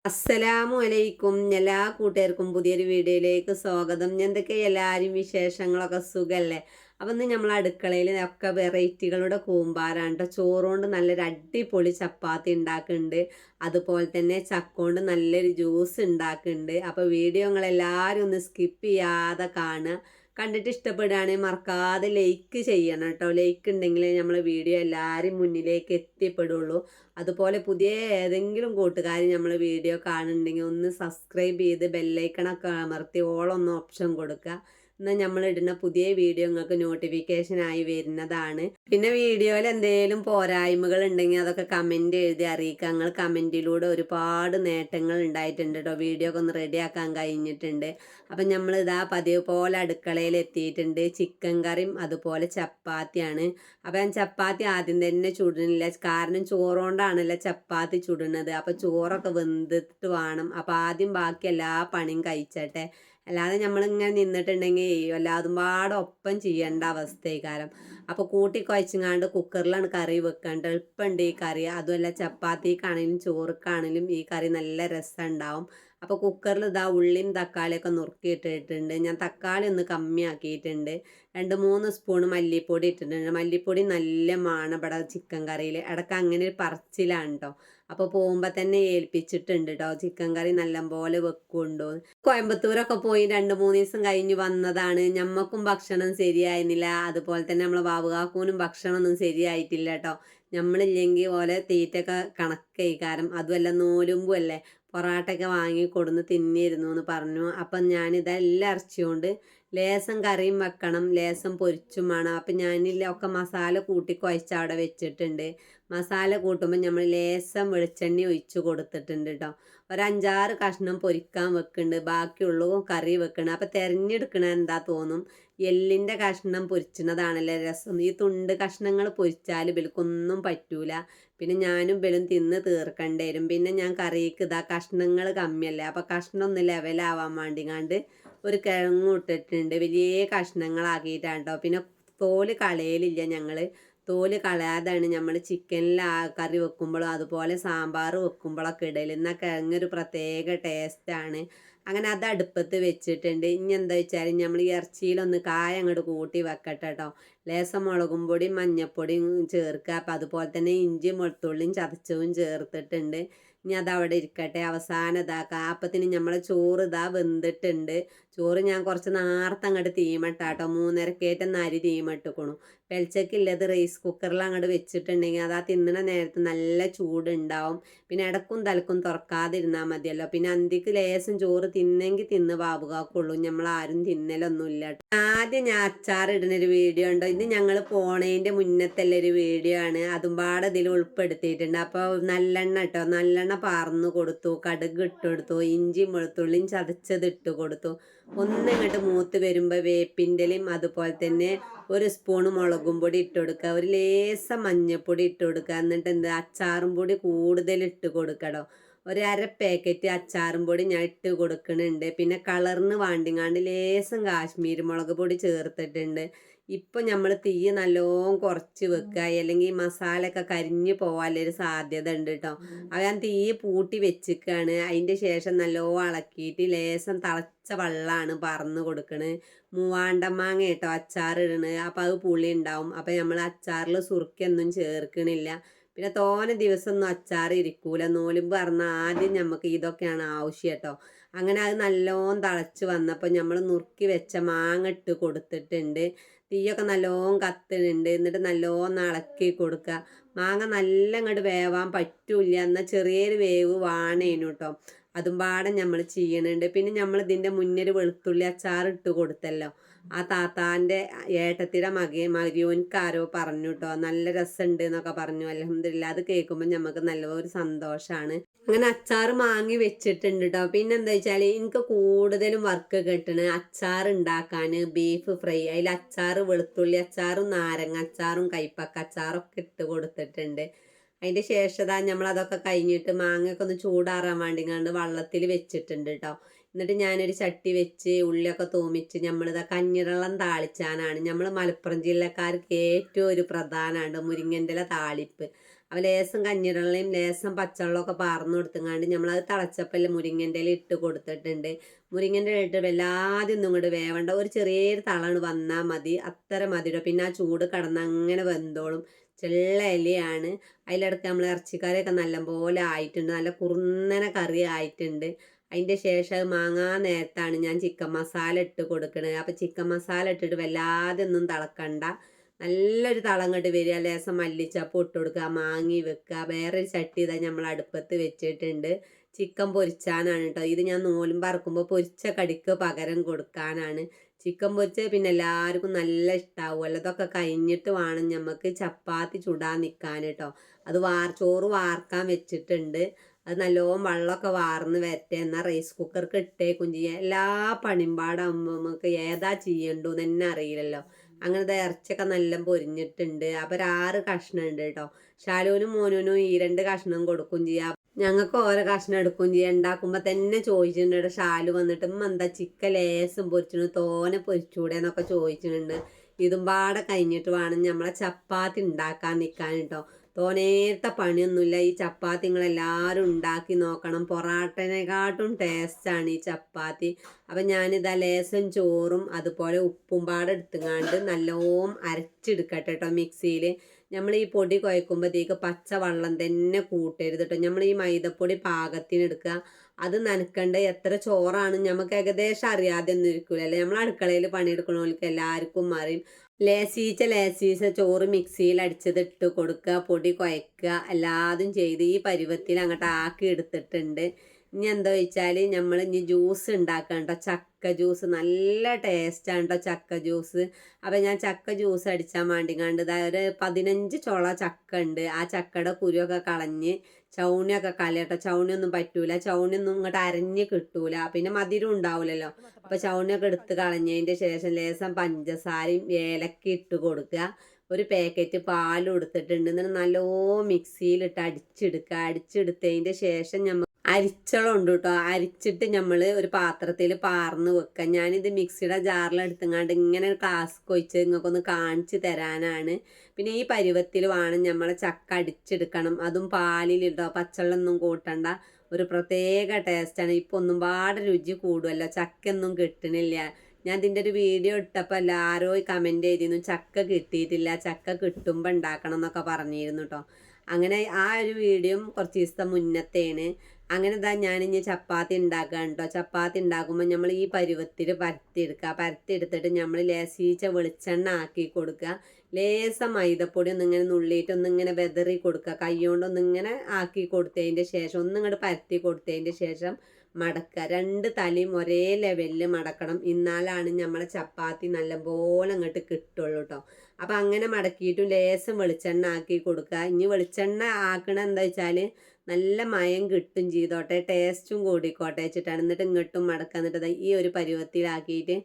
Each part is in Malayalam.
അസ്സലാമു അലൈക്കും. എല്ലാ കൂട്ടുകാർക്കും പുതിയൊരു വീഡിയോയിലേക്ക് സ്വാഗതം. എന്തൊക്കെ എല്ലാവരും വിശേഷങ്ങളൊക്കെ സുഖല്ലേ? അപ്പം ഇന്ന് നമ്മൾ അടുക്കളയിൽ ഒക്കെ വെറൈറ്റികളുടെ കൂമ്പാരാണ് കേട്ടോ. ചോറുകൊണ്ട് നല്ലൊരു അടിപൊളി ചപ്പാത്തി ഉണ്ടാക്കുന്നുണ്ട്. അതുപോലെ തന്നെ ചക്ക നല്ലൊരു ജ്യൂസ് ഉണ്ടാക്കുന്നുണ്ട്. അപ്പോൾ വീഡിയോ നിങ്ങളെല്ലാവരും ഒന്ന് സ്കിപ്പ് ചെയ്യാതെ കാണുക. കണ്ടിട്ട് ഇഷ്ടപ്പെടുകയാണെങ്കിൽ മറക്കാതെ ലൈക്ക് ചെയ്യണം കേട്ടോ. ലൈക്ക് ഉണ്ടെങ്കിൽ നമ്മൾ വീഡിയോ എല്ലാവരും മുന്നിലേക്ക് എത്തിപ്പെടുള്ളൂ. അതുപോലെ പുതിയ ഏതെങ്കിലും കൂട്ടുകാർ നമ്മൾ വീഡിയോ കാണുന്നുണ്ടെങ്കിൽ ഒന്ന് സബ്സ്ക്രൈബ് ചെയ്ത് ബെല്ലൈക്കണൊക്കെ അമർത്തി ഓളൊന്ന് ഓപ്ഷൻ കൊടുക്കുക. എന്നാൽ നമ്മൾ ഇടുന്ന പുതിയ വീഡിയോ നിങ്ങൾക്ക് നോട്ടിഫിക്കേഷൻ ആയി വരുന്നതാണ്. പിന്നെ വീഡിയോയിൽ എന്തെങ്കിലും പോരായ്മകൾ ഉണ്ടെങ്കിൽ അതൊക്കെ കമൻറ്റ് എഴുതി അറിയിക്കുക. ഞങ്ങൾ കമൻറ്റിലൂടെ ഒരുപാട് നേട്ടങ്ങൾ ഉണ്ടായിട്ടുണ്ട് കേട്ടോ. വീഡിയോ ഒക്കെ ഒന്ന് റെഡിയാക്കാൻ കഴിഞ്ഞിട്ടുണ്ട്. അപ്പം നമ്മളിതാ പതിവ് പോലെ അടുക്കളയിൽ എത്തിയിട്ടുണ്ട്. ചിക്കൻ കറിയും അതുപോലെ ചപ്പാത്തിയാണ്. അപ്പം ഞാൻ ചപ്പാത്തി ആദ്യം തന്നെ ചുടുന്നില്ല, കാരണം ചോറുകൊണ്ടാണല്ലോ ചപ്പാത്തി ചുടുന്നത്. അപ്പം ചോറൊക്കെ വെന്തിട്ട് വേണം. അപ്പം ആദ്യം ബാക്കി എല്ലാ പണിയും കഴിച്ചട്ടെ. അല്ലാതെ നമ്മളിങ്ങനെ നിന്നിട്ടുണ്ടെങ്കിൽ എല്ലാതും പാടെ ഒപ്പം ചെയ്യേണ്ട അവസ്ഥയായിക്കാരം. അപ്പോൾ കൂട്ടി കുഴച്ചിങ്ങാണ്ട് കുക്കറിലാണ് കറി വെക്കേണ്ടത്. എളുപ്പമുണ്ട് ഈ കറി. അതുമല്ല ചപ്പാത്തിക്കാണെങ്കിലും ചോറുക്കാണെങ്കിലും ഈ കറി നല്ല രസം ഉണ്ടാവും. അപ്പോൾ കുക്കറിൽ ഇതാ ഉള്ളിയും തക്കാളിയൊക്കെ നുറുക്കിയിട്ടിട്ടുണ്ട്. ഞാൻ തക്കാളി ഒന്ന് കമ്മിയാക്കിയിട്ടുണ്ട്. 2-3 സ്പൂൺ മല്ലിപ്പൊടി ഇട്ടിട്ടുണ്ട്. മല്ലിപ്പൊടി നല്ല മണം ഇവിടെ ചിക്കൻ കറിയിൽ. ഇടയ്ക്ക് അങ്ങനെ ഒരു പറച്ചിലാണ് കേട്ടോ. അപ്പോൾ പോകുമ്പോൾ തന്നെ ഏൽപ്പിച്ചിട്ടുണ്ട് കേട്ടോ. ചിക്കൻ കറി നല്ലപോലെ വെക്കുന്നുണ്ടോ. കോയമ്പത്തൂരൊക്കെ പോയി 2-3 ദിവസം കഴിഞ്ഞ് വന്നതാണ്. ഞമ്മക്കും ഭക്ഷണം ശരിയായിരുന്നില്ല. അതുപോലെ തന്നെ നമ്മളെ ബാബുകാക്കൂനും ഭക്ഷണമൊന്നും ശരിയായിട്ടില്ല കേട്ടോ. നമ്മളില്ലെങ്കിൽ പോലെ തീറ്റൊക്കെ കണക്കായിക്കാരം. അതുമല്ല നോലുമ്പും അല്ലേ, പൊറാട്ടയൊക്കെ വാങ്ങി കൊടുന്ന് തിന്നിരുന്നു എന്ന് പറഞ്ഞു. അപ്പം ഞാനിതെല്ലാം ഇറച്ചിയോണ്ട് ലേസം കറിയും വെക്കണം, ലേസം പൊരിച്ചും വേണം. അപ്പം ഞാനില്ലൊക്കെ മസാല കൂട്ടി കുഴച്ച് അവിടെ വെച്ചിട്ടുണ്ട്. മസാല കൂട്ടുമ്പോൾ നമ്മൾ ലേസം വെളിച്ചെണ്ണ ഒഴിച്ച് കൊടുത്തിട്ടുണ്ട് കേട്ടോ. ഒരു 5-6 കഷ്ണം പൊരിക്കാൻ വെക്കുന്നുണ്ട്, ബാക്കിയുള്ളൂ കറി വെക്കണം. അപ്പം തിരഞ്ഞെടുക്കണ എന്താ തോന്നും, എല്ലിൻ്റെ കഷ്ണം പൊരിച്ചതാണല്ലേ രസം. ഈ തുണ്ട് കഷ്ണങ്ങൾ പൊരിച്ചാൽ ഇവൽക്കൊന്നും പറ്റൂല. പിന്നെ ഞാനും ഇവലും തിന്ന് തീർക്കേണ്ടി വരും. പിന്നെ ഞാൻ കറിക്ക് ഇതാ കഷ്ണങ്ങൾ കമ്മിയല്ലേ, അപ്പം കഷ്ണം ഒന്ന് ലെവലാവാൻ വേണ്ടിങ്ങാണ്ട് ഒരു കിഴങ്ങും ഇട്ടിട്ടുണ്ട്. വലിയ കഷ്ണങ്ങളാക്കിയിട്ടാണ് കേട്ടോ. പിന്നെ തോല് കളയലില്ല ഞങ്ങൾ. തോല് കളയാതാണ് നമ്മൾ ചിക്കനിൽ കറി വെക്കുമ്പോഴും അതുപോലെ സാമ്പാർ വെക്കുമ്പോഴൊക്കെ ഇടൽ. എന്നാൽ കിഴങ്ങൊരു പ്രത്യേക ടേസ്റ്റാണ്. അങ്ങനെ അത് അടുപ്പത്ത് വെച്ചിട്ടുണ്ട്. ഇനി എന്താ വെച്ചാൽ നമ്മൾ ഇറച്ചിയിലൊന്ന് കായ അങ്ങോട്ട് കൂട്ടി വെക്കട്ടെ കേട്ടോ. ലേസം മുളകും പൊടിയും മഞ്ഞപ്പൊടിയും ചേർക്കുക. അപ്പം അതുപോലെ തന്നെ ഇഞ്ചിയും വെളുത്തുള്ളിയും ചതച്ചതും ചേർത്തിട്ടുണ്ട്. ഇനി അതവിടെ ഇരിക്കട്ടെ. അവസാനം ഇതാക്കാം. അപ്പത്തിന് നമ്മളെ ചോറ് ഇതാ വെന്തിട്ടുണ്ട്. ചോറ് ഞാൻ കുറച്ച് നേരത്തെ അങ്ങോട്ട് തീമട്ടാട്ടോ. 3:30 അരി തീമട്ടിക്കണു. വെളിച്ചക്കില്ലത് റൈസ് കുക്കറിൽ അങ്ങോട്ട് വെച്ചിട്ടുണ്ടെങ്കിൽ അത് ആ തിന്നണ നേരത്ത് നല്ല ചൂടുണ്ടാവും. പിന്നെ ഇടക്കും തലക്കും തുറക്കാതിരുന്നാൽ മതിയല്ലോ. പിന്നെ അന്തിക്ക് ലേശം ചോറ് തിന്നെങ്കിൽ തിന്ന് ബാബുകാക്കുള്ളൂ. നമ്മളാരും തിന്നലൊന്നുമില്ല കേട്ടോ. ആദ്യം ഞാൻ അച്ചാർ ഇടുന്നൊരു വീഡിയോ ഉണ്ടോ, ഇത് ഞങ്ങൾ പോണേൻ്റെ മുന്നത്തുള്ള ഒരു വീഡിയോ ആണ്. അതും പാടെ ഇതിൽ ഉൾപ്പെടുത്തിയിട്ടുണ്ട്. അപ്പോൾ നല്ലെണ്ണ കേട്ടോ, നല്ലെണ്ണ പാർന്നു കൊടുത്തു, കടുക് ഇട്ട് കൊടുത്തു, ഇഞ്ചിയും വെളുത്തുള്ളിയും ചതച്ചത് ഇട്ട് കൊടുത്തു. ഒന്നിങ്ങോട്ട് മൂത്ത് വരുമ്പോൾ വേപ്പിൻ്റെലയും അതുപോലെ തന്നെ 1 സ്പൂൺ മുളകും പൊടി ഇട്ട് കൊടുക്കുക, ഒരു ലേശം മഞ്ഞൾപ്പൊടി ഇട്ട് കൊടുക്കുക. എന്നിട്ട് എന്താ അച്ചാറും പൊടി കൂടുതൽ ഇട്ട് കൊടുക്കടോ. ഒരു അര പാക്കറ്റ് അച്ചാറും പൊടി ഞാൻ ഇട്ട് കൊടുക്കുന്നുണ്ട്. പിന്നെ കളറിന് വാണ്ടിങ്ങാണ്ട് ലേശം കാശ്മീരി മുളക് പൊടി ചേർത്തിട്ടുണ്ട്. ഇപ്പം നമ്മൾ തീ നല്ലോണം കുറച്ച് വെക്കുക, അല്ലെങ്കിൽ മസാലയൊക്കെ കരിഞ്ഞ് പോകാനൊരു സാധ്യത ഉണ്ട് കേട്ടോ. അത് ഞാൻ തീ പൂട്ടി വെച്ചിരിക്കുകയാണ്. അതിൻ്റെ ശേഷം നല്ലോണം ഇളക്കിയിട്ട് ലേശം തിളച്ച വെള്ളമാണ് പറന്ന് കൊടുക്കണത്. മൂവാണ്ടമാങ്ങ കേട്ടോ അച്ചാറിടണത്. അപ്പം അത് പുളി ഉണ്ടാവും. അപ്പം നമ്മൾ അച്ചാറിൽ സുറുക്കൊന്നും ചേർക്കണില്ല. പിന്നെ തോനെ ദിവസമൊന്നും അച്ചാർ ഇരിക്കൂല. നോലുമ്പ് പറഞ്ഞാൽ ആദ്യം നമുക്ക് ഇതൊക്കെയാണ് ആവശ്യം കേട്ടോ. അങ്ങനെ അത് നല്ലോണം തിളച്ച് വന്നപ്പോൾ നമ്മൾ നുറുക്കി വെച്ച മാങ്ങ ഇട്ട് കൊടുത്തിട്ടുണ്ട്. തീയൊക്കെ നല്ലോണം കത്തുന്നുണ്ട്. എന്നിട്ട് നല്ലോണം ഇളക്കി കൊടുക്കുക. മാങ്ങ നല്ല അങ്ങോട്ട് വേവാൻ പറ്റൂല, എന്നാൽ ചെറിയൊരു വേവ് വാണേനു കേട്ടോ. അതും പാടെ നമ്മൾ ചെയ്യണുണ്ട്. പിന്നെ നമ്മൾ ഇതിൻ്റെ മുന്നൊരു വെളുത്തുള്ളി അച്ചാർ ഇട്ട് കൊടുത്തല്ലോ. ആ താത്താൻ്റെ ഏട്ടത്തിയുടെ മരിയോൻക്കാരോ പറഞ്ഞു കേട്ടോ, നല്ല രസമുണ്ട് എന്നൊക്കെ പറഞ്ഞു. അൽഹംദുലില്ലാ, അത് കേൾക്കുമ്പോൾ നമുക്ക് നല്ലൊരു സന്തോഷമാണ്. അങ്ങനെ അച്ചാർ മാങ്ങി വെച്ചിട്ടുണ്ട് കേട്ടോ. പിന്നെ എന്താ വെച്ചാൽ എനിക്ക് കൂടുതലും വർക്ക് കിട്ടണത് അച്ചാർ ഉണ്ടാക്കാൻ, ബീഫ് ഫ്രൈ, അതിൽ അച്ചാർ വെളുത്തുള്ളി അച്ചാറും നാരങ്ങ അച്ചാറും കൈപ്പക്ക അച്ചാറൊക്കെ ഇട്ട് കൊടുത്തിട്ടുണ്ട്. അതിൻ്റെ ശേഷം നമ്മളതൊക്കെ കഴിഞ്ഞിട്ട് മാങ്ങയൊക്കെ ഒന്ന് ചൂടാറാൻ വേണ്ടിങ്ങാണ്ട് വെള്ളത്തിൽ വെച്ചിട്ടുണ്ട് കേട്ടോ. എന്നിട്ട് ഞാനൊരു ചട്ടി വെച്ച് ഉള്ളിയൊക്കെ തൂമിച്ച് നമ്മളിതാ കഞ്ഞിവെള്ളം താളിച്ചാനാണ്. നമ്മൾ മലപ്പുറം ജില്ലക്കാർക്ക് ഏറ്റവും ഒരു പ്രധാനമാണ് മുരിങ്ങൻ്റെ ഇല താളിപ്പ്. അപ്പോൾ ലേസം കഞ്ഞിവെള്ളയും ലേസം പച്ചവെള്ളമൊക്കെ പാർന്ന് കൊടുത്തുങ്ങാണ്ട് നമ്മളത് തിളച്ചപ്പോൾ മുരിങ്ങൻ്റെ ഇല ഇട്ട് കൊടുത്തിട്ടുണ്ട്. മുരിങ്ങൻ്റെ ഇല ഇട്ട് വല്ലാതെ ഒന്നും ഇങ്ങോട്ട് വേവണ്ട, ഒരു ചെറിയൊരു തളണ് വന്നാൽ മതി, അത്ര മതിയോ. പിന്നെ ആ ചൂട് കടന്ന് അങ്ങനെ വെന്തോളും. ചെള്ള ഇലയാണ്. അതിലിടക്ക് നമ്മൾ ഇറച്ചിക്കറിയൊക്കെ നല്ലപോലെ ആയിട്ടുണ്ട്, നല്ല കുറുന്നനെ കറി ആയിട്ടുണ്ട്. അതിൻ്റെ ശേഷം മാങ്ങാ നേരത്താണ് ഞാൻ ചിക്കൻ മസാല ഇട്ട് കൊടുക്കുന്നത്. അപ്പോൾ ചിക്കൻ മസാല ഇട്ടിട്ട് വല്ലാതെ ഒന്നും തിളക്കണ്ട, നല്ലൊരു തളങ്ങോട്ട് വരിക. ലേസം മല്ലിച്ചപ്പ് ഇട്ട് കൊടുക്കുക, മാങ്ങി വെക്കുക. വേറൊരു ചട്ടി ഇതാ നമ്മൾ അടുപ്പത്ത് വെച്ചിട്ടുണ്ട്, ചിക്കൻ പൊരിച്ചാനാണ് കേട്ടോ. ഇത് ഞാൻ നോലും പറക്കുമ്പോൾ പൊരിച്ച കടിക്ക് പകരം കൊടുക്കാനാണ്. ചിക്കൻ പൊരിച്ചത് പിന്നെ എല്ലാവർക്കും നല്ല ഇഷ്ടമാവുമല്ലോ. ഇതൊക്കെ കഴിഞ്ഞിട്ട് വേണം നമുക്ക് ചപ്പാത്തി ചുടാൻ നിൽക്കാൻ കേട്ടോ. അത് ചോറ് വാർക്കാൻ വെച്ചിട്ടുണ്ട്. അത് നല്ലോണം വെള്ളമൊക്കെ വാർന്ന് വരട്ടെ, എന്നാൽ റൈസ് കുക്കർക്ക് ഇട്ടേക്കും ചെയ്യാം. എല്ലാ പണിമ്പാടാകുമ്പോൾ നമുക്ക് ഏതാ ചെയ്യണ്ടു തന്നെ അറിയില്ലല്ലോ. അങ്ങനത്തെ ഇറച്ചിയൊക്കെ നല്ല പൊരിഞ്ഞിട്ടുണ്ട്. അപ്പോൾ 6 കഷ്ണം ഉണ്ട് കേട്ടോ. ഷാലൂനും മോനൂനും ഈ 2 കഷ്ണം കൊടുക്കും ചെയ്യാം. ഞങ്ങൾക്ക് ഓരോ കഷ്ണം എടുക്കും ചെയ്യാം. ഉണ്ടാക്കുമ്പോൾ തന്നെ ചോദിച്ചിട്ടുണ്ട് ഷാലു വന്നിട്ട്, എന്താ ചിക്കൻ ലേസം പൊരിച്ചിട്ട് തോനെ പൊരിച്ചൂടെ എന്നൊക്കെ ചോദിച്ചിട്ടുണ്ട്. ഇതും പാടെ കഴിഞ്ഞിട്ട് വേണം നമ്മളെ ചപ്പാത്തി ഉണ്ടാക്കാൻ നിൽക്കാൻ കേട്ടോ. തോനേരത്തെ പണിയൊന്നുമില്ല. ഈ ചപ്പാത്തി നിങ്ങളെല്ലാവരും ഉണ്ടാക്കി നോക്കണം. പൊറാട്ടനെക്കാട്ടും ടേസ്റ്റാണ് ഈ ചപ്പാത്തി. അപ്പം ഞാനിതാ ലേസം ചോറും അതുപോലെ ഉപ്പും പാടെ എടുത്തുങ്ങാണ്ട് നല്ലോണം അരച്ചെടുക്കട്ടെ കേട്ടോ മിക്സിയിൽ. നമ്മൾ ഈ പൊടി കുഴക്കുമ്പോഴത്തേക്ക് പച്ച വെള്ളം തന്നെ കൂട്ടരുത് കേട്ടോ. നമ്മൾ ഈ മൈദപ്പൊടി പാകത്തിന് എടുക്കുക. അത് നനക്കണ്ട എത്ര ചോറാണ് നമുക്ക് ഏകദേശം അറിയാതെ ഒന്നും ഇരിക്കില്ലല്ലേ. നമ്മൾ അടുക്കളയിൽ പണിയെടുക്കണവർക്ക് എല്ലാവർക്കും അറിയും. ലേസീച്ച ചോറ് മിക്സിയിൽ അടിച്ചത് ഇട്ട് കൊടുക്കുക, പൊടി കുഴക്കുക, എല്ലാതും ചെയ്ത് ഈ പരുവത്തിൽ അങ്ങോട്ട് ആക്കി എടുത്തിട്ടുണ്ട്. ഇനി എന്താ വെച്ചാൽ നമ്മൾ ഇനി ജ്യൂസ് ഉണ്ടാക്കാം കേട്ടോ. ചക്ക ജ്യൂസ് നല്ല ടേസ്റ്റാണ് കേട്ടോ ചക്ക ജ്യൂസ്. അപ്പം ഞാൻ ചക്ക ജ്യൂസ് അടിച്ചാൽ വേണ്ടിങ്ങാണ്ട് ഒരു 15 ചുള ചക്ക ഉണ്ട്. ആ ചക്കയുടെ കുരുവൊക്കെ കളഞ്ഞ് ചൗണിയൊക്കെ കളയട്ടോ. ചൗണിയൊന്നും പറ്റൂല, ചൗണിയൊന്നും ഇങ്ങോട്ട് അരഞ്ഞ് കിട്ടൂല, പിന്നെ മധുരം ഉണ്ടാവില്ലല്ലോ. അപ്പോൾ ചൗണിയൊക്കെ എടുത്ത് കളഞ്ഞതിൻ്റെ ശേഷം ലേസം പഞ്ചസാരയും ഏലക്ക ഇട്ട് കൊടുക്കുക. ഒരു പാക്കറ്റ് പാലും എടുത്തിട്ടുണ്ട്. എന്നിട്ട് നല്ലോണം മിക്സിയിലിട്ട് അടിച്ചെടുക്കുക. അടിച്ചെടുത്തതിൻ്റെ ശേഷം നമ്മൾ അരിച്ചളം ഉണ്ട് കേട്ടോ. അരിച്ചിട്ട് നമ്മൾ ഒരു പാത്രത്തിൽ പാർന്ന് വെക്കുക. ഞാനിത് മിക്സിയുടെ ജാറിലെടുത്തങ്ങാണ്ട് ഇങ്ങനെ ക്ലാസ്ക് ഒഴിച്ച് നിങ്ങൾക്കൊന്ന് കാണിച്ച് തരാനാണ്. പിന്നെ ഈ പരുവത്തിൽ വേണം നമ്മൾ ചക്ക അടിച്ചെടുക്കണം. അതും പാലിലിട്ടോ, പച്ചവെള്ളമൊന്നും കൂട്ടണ്ട. ഒരു പ്രത്യേക ടേസ്റ്റാണ്. ഇപ്പോൾ ഒന്നും പാടെ രുചി കൂടുമല്ലോ, ചക്കൊന്നും കിട്ടണില്ല. ഞാൻ ഇതിൻ്റെ ഒരു വീഡിയോ ഇട്ടപ്പോൾ എല്ലാവരും കമൻറ്റ് ചെയ്തിരുന്നു ചക്ക കിട്ടിയിട്ടില്ല, ചക്ക കിട്ടുമ്പോൾ ഉണ്ടാക്കണം എന്നൊക്കെ പറഞ്ഞിരുന്നു കേട്ടോ. അങ്ങനെ ആ ഒരു വീഡിയോ കുറച്ച് ദിവസത്തെ മുന്നത്തേണ്. അങ്ങനെ ഇതാ ഞാനിഞ്ഞ് ചപ്പാത്തി ഉണ്ടാക്കുക കേട്ടോ. ചപ്പാത്തി ഉണ്ടാക്കുമ്പോൾ നമ്മൾ ഈ പരുവത്തിൽ പരത്തിയെടുക്കുക. പരത്തിയെടുത്തിട്ട് നമ്മൾ ലേസീച്ച വെളിച്ചെണ്ണ ആക്കി കൊടുക്കുക. ലേസം മൈദപ്പൊടി ഒന്നിങ്ങനെ നുള്ളിയിട്ട് ഒന്നിങ്ങനെ വെതറി കൊടുക്കുക. കൈ കൊണ്ടൊന്നിങ്ങനെ ആക്കി കൊടുത്തതിൻ്റെ ശേഷം ഒന്നിങ്ങോട്ട് പരത്തി കൊടുത്തതിൻ്റെ ശേഷം മടക്കുക. 2 തലയും ഒരേ ലെവലിൽ മടക്കണം. എന്നാലാണ് നമ്മളെ ചപ്പാത്തി നല്ലപോലെ അങ്ങോട്ട് കിട്ടുള്ളൂ കേട്ടോ. അപ്പം അങ്ങനെ മടക്കിയിട്ടും ലേസം വെളിച്ചെണ്ണ ആക്കി കൊടുക്കുക. ഇനി വെളിച്ചെണ്ണ ആക്കണ എന്താ വെച്ചാൽ നല്ല മയം കിട്ടും ചെയ്തോട്ടെ, ടേസ്റ്റും കൂടിക്കോട്ടെ വെച്ചിട്ടാണ്. എന്നിട്ട് ഇങ്ങോട്ടും മടക്കുക. എന്നിട്ട് ഈ ഒരു പരുവത്തിലാക്കിയിട്ട്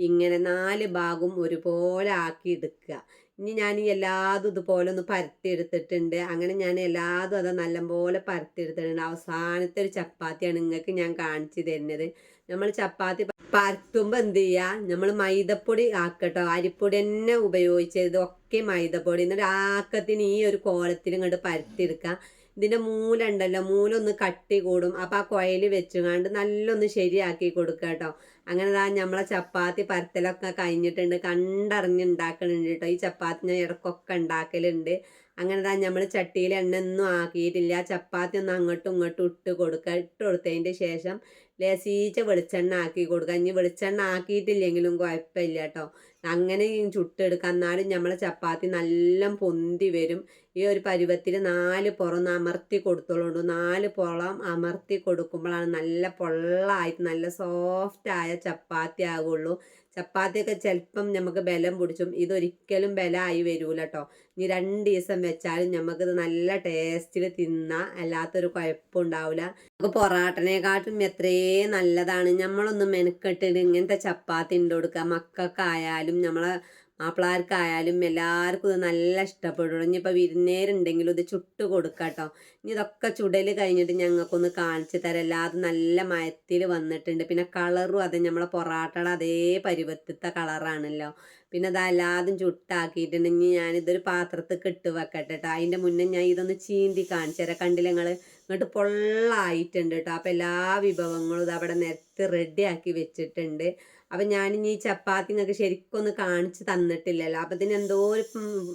ഇങ്ങനെ 4 ഭാഗവും ഒരുപോലെ ആക്കി എടുക്കുക. ഇനി ഞാൻ എല്ലാതും ഇതുപോലെ ഒന്ന് പരത്തിയെടുത്തിട്ടുണ്ട്. അങ്ങനെ ഞാൻ എല്ലാതും അത് നല്ലപോലെ പരത്തിയെടുത്തിട്ടുണ്ട്. അവസാനത്തെ ഒരു ചപ്പാത്തിയാണ് നിങ്ങൾക്ക് ഞാൻ കാണിച്ചു തരുന്നത്. നമ്മൾ ചപ്പാത്തി പരത്തുമ്പോൾ എന്ത് ചെയ്യുക, നമ്മൾ മൈദപ്പൊടി ആക്കട്ടോ. അരിപ്പൊടി തന്നെ ഉപയോഗിച്ചത്, ഇതൊക്കെ മൈദപ്പൊടി. എന്നിട്ട് ആക്കത്തിന് ഈ ഒരു കോലത്തിൽ ഇങ്ങോട്ട് പരത്തിയെടുക്കുക. ഇതിൻ്റെ മൂല ഉണ്ടല്ലോ, മൂലൊന്ന് കട്ടി കൂടും. അപ്പം ആ കുഴൽ വെച്ചുകൊണ്ട് നല്ലൊന്ന് ശരിയാക്കി കൊടുക്കുക കേട്ടോ. അങ്ങനെ നമ്മളെ ചപ്പാത്തി പരത്തലൊക്കെ കഴിഞ്ഞിട്ടുണ്ട്. കണ്ടറിഞ്ഞ് ഉണ്ടാക്കലുണ്ട് കേട്ടോ. ഈ ചപ്പാത്തി ഞാൻ ഇടക്കൊക്കെ ഉണ്ടാക്കലുണ്ട്. അങ്ങനെ നമ്മൾ ചട്ടിയിൽ എണ്ണ ഒന്നും ആക്കിയിട്ടില്ല. ചപ്പാത്തി ഒന്ന് അങ്ങോട്ടും ഇങ്ങോട്ടും ഇട്ട് കൊടുക്കുക. ഇട്ട് കൊടുത്തതിൻ്റെ ശേഷം ലേസീച്ച വെളിച്ചെണ്ണ ആക്കി കൊടുക്കുക. ഇനി വെളിച്ചെണ്ണ ആക്കിയിട്ടില്ലെങ്കിലും കുഴപ്പമില്ല കേട്ടോ. അങ്ങനെ ചുട്ടെടുക്കുക. എന്നാലും നമ്മളെ ചപ്പാത്തി നല്ല പൊന്തി വരും. ഈ ഒരു പരുവത്തിൽ 4 പുറം അമർത്തി കൊടുത്തോളൂ. 4 പുറം അമർത്തി കൊടുക്കുമ്പോഴാണ് നല്ല പൊള്ളായിട്ട് നല്ല സോഫ്റ്റായ ചപ്പാത്തി ആകുള്ളൂ. ചപ്പാത്തിയൊക്കെ ചിലപ്പം നമുക്ക് ബലം പിടിച്ചും, ഇതൊരിക്കലും ബലമായി വരൂല കേട്ടോ. ഇനി 2 ദിവസം വെച്ചാലും നമുക്കിത് നല്ല ടേസ്റ്റിൽ തിന്നാം, അല്ലാത്തൊരു കുഴപ്പമുണ്ടാവില്ല. നമുക്ക് പൊറാട്ടനെക്കാട്ടും എത്രയേ നല്ലതാണ്. നമ്മളൊന്ന് മെനക്കെട്ടിട്ട് ഇങ്ങനത്തെ ചപ്പാത്തി ഉണ്ട് കൊടുക്കുക. മക്കൾക്കായാലും നമ്മളെ മാപ്പിളാർക്കായാലും എല്ലാവർക്കും ഇത് നല്ല ഇഷ്ടപ്പെടുള്ളൂ. ഇനിയിപ്പോൾ വിരുന്നേരുണ്ടെങ്കിലും ഇത് ചുട്ട് കൊടുക്കാട്ടോ. ഇനി ഇതൊക്കെ ചുടൽ കഴിഞ്ഞിട്ട് ഞങ്ങൾക്കൊന്ന് കാണിച്ചു തരാം. എല്ലാതും നല്ല മയത്തിൽ വന്നിട്ടുണ്ട്. പിന്നെ കളറും അതെ നമ്മളെ പൊറാട്ടയുടെ അതേ പരുവത്തിത്തെ കളറാണല്ലോ. പിന്നെ അത് എല്ലാതും ചുട്ടാക്കിയിട്ടുണ്ടെങ്കിൽ ഞാനിതൊരു പാത്രത്തിൽ ഇട്ട് വെക്കട്ടെ കേട്ടോ. അതിൻ്റെ മുന്നേ ഞാൻ ഇതൊന്ന് ചീന്തി കാണിച്ചു തരാം. കണ്ടില്ല നിങ്ങൾ, ഇങ്ങോട്ട് പൊള്ളായിട്ടുണ്ട് കേട്ടോ. അപ്പോൾ എല്ലാ വിഭവങ്ങളും ഇത് അവിടെ നിരത്തി റെഡിയാക്കി വെച്ചിട്ടുണ്ട്. അപ്പം ഞാനിനി ഈ ചപ്പാത്തി നിങ്ങൾക്ക് ശരിക്കൊന്ന് കാണിച്ച് തന്നിട്ടില്ലല്ലോ. അപ്പം ഇതിന് എന്തോ ഒരു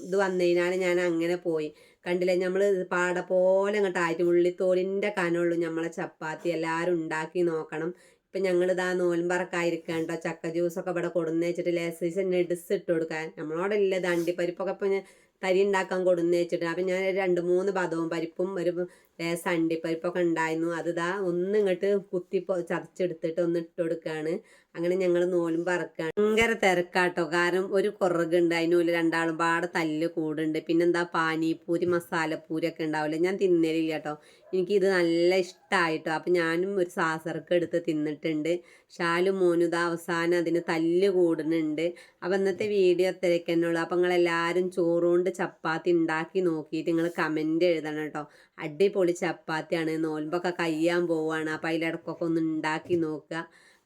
ഇത് വന്നതിനാൽ ഞാൻ അങ്ങനെ പോയി. കണ്ടില്ലേ, നമ്മൾ പാട പോലെ അങ്ങോട്ട് ആയിട്ട് ഉള്ളിത്തോലിൻ്റെ കനമുള്ളൂ നമ്മളെ ചപ്പാത്തി. എല്ലാവരും ഉണ്ടാക്കി നോക്കണം. ഇപ്പം ഞങ്ങളിതാ നോൽമ്പറക്കായിരിക്കാം കേട്ടോ. ചക്ക ജ്യൂസൊക്കെ ഇവിടെ കൊടുന്ന് വെച്ചിട്ട് ലേസീസ് നെഡ്സ് ഇട്ട് കൊടുക്കാൻ നമ്മളോടല്ല. ഇത് അണ്ടിപ്പരിപ്പൊക്കെ ഇപ്പം ഞാൻ തരി ഉണ്ടാക്കാൻ കൊടുന്ന് വെച്ചിട്ട് അപ്പം ഞാൻ 2-3 ബദവും പരിപ്പും ഒരു ലേസ് അണ്ടിപ്പരിപ്പൊക്കെ ഉണ്ടായിരുന്നു. അതിതാ ഒന്ന് ഇങ്ങോട്ട് കുത്തി ചതച്ചെടുത്തിട്ട് ഒന്ന് ഇട്ട് കൊടുക്കുകയാണ്. അങ്ങനെ ഞങ്ങൾ നോലും പറക്കുകയാണ്. ഭയങ്കര തിരക്കാട്ടോ. കാരണം ഒരു കുറകുണ്ട്, അതിനുള്ളിൽ രണ്ടാളും പാടെ തല്ല് കൂടുണ്ട്. പിന്നെന്താ പാനിപ്പൂരി മസാലപ്പൂരി ഒക്കെ ഉണ്ടാവില്ല, ഞാൻ തിന്നലില്ല കേട്ടോ. എനിക്കിത് നല്ല ഇഷ്ടമായിട്ടോ. അപ്പം ഞാനും ഒരു സാസർക്ക് എടുത്ത് തിന്നിട്ടുണ്ട്. ഷാലും മോനും ഇത് അവസാനം അതിന് തല്ല് കൂടുന്നുണ്ട്. അപ്പം ഇന്നത്തെ വീഡിയോ അത്രയൊക്കെ തന്നെയുള്ളൂ. അപ്പം നിങ്ങളെല്ലാവരും ചോറുകൊണ്ട് ചപ്പാത്തി ഉണ്ടാക്കി നോക്കിയിട്ട് നിങ്ങൾ കമൻറ്റ് എഴുതണം കേട്ടോ. അടിപൊളി ചപ്പാത്തിയാണ്. നോൽമ്പൊക്കെ കഴിയാൻ പോവുകയാണ്. അപ്പം അതിലിടക്കൊക്കെ ഒന്ന് ഉണ്ടാക്കി നോക്കുക.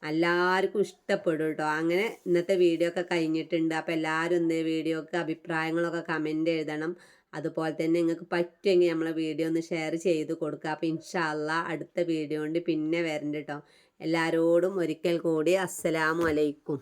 എല്ലാവർക്കും ഇഷ്ടപ്പെടും കേട്ടോ. അങ്ങനെ ഇന്നത്തെ വീഡിയോ ഒക്കെ കഴിഞ്ഞിട്ടുണ്ട്. അപ്പോൾ എല്ലാവരും ഇന്ന് വീഡിയോക്ക് അഭിപ്രായങ്ങളൊക്കെ കമൻറ്റ് എഴുതണം. അതുപോലെ തന്നെ നിങ്ങൾക്ക് പറ്റുമെങ്കിൽ നമ്മളെ വീഡിയോ ഒന്ന് ഷെയർ ചെയ്ത് കൊടുക്കുക. അപ്പോൾ ഇൻഷാ അള്ളാ അടുത്ത വീഡിയോ കൊണ്ട് പിന്നെ വരണ്ട കേട്ടോ. എല്ലാവരോടും ഒരിക്കൽ കൂടി അസ്സലാമു അലൈക്കും.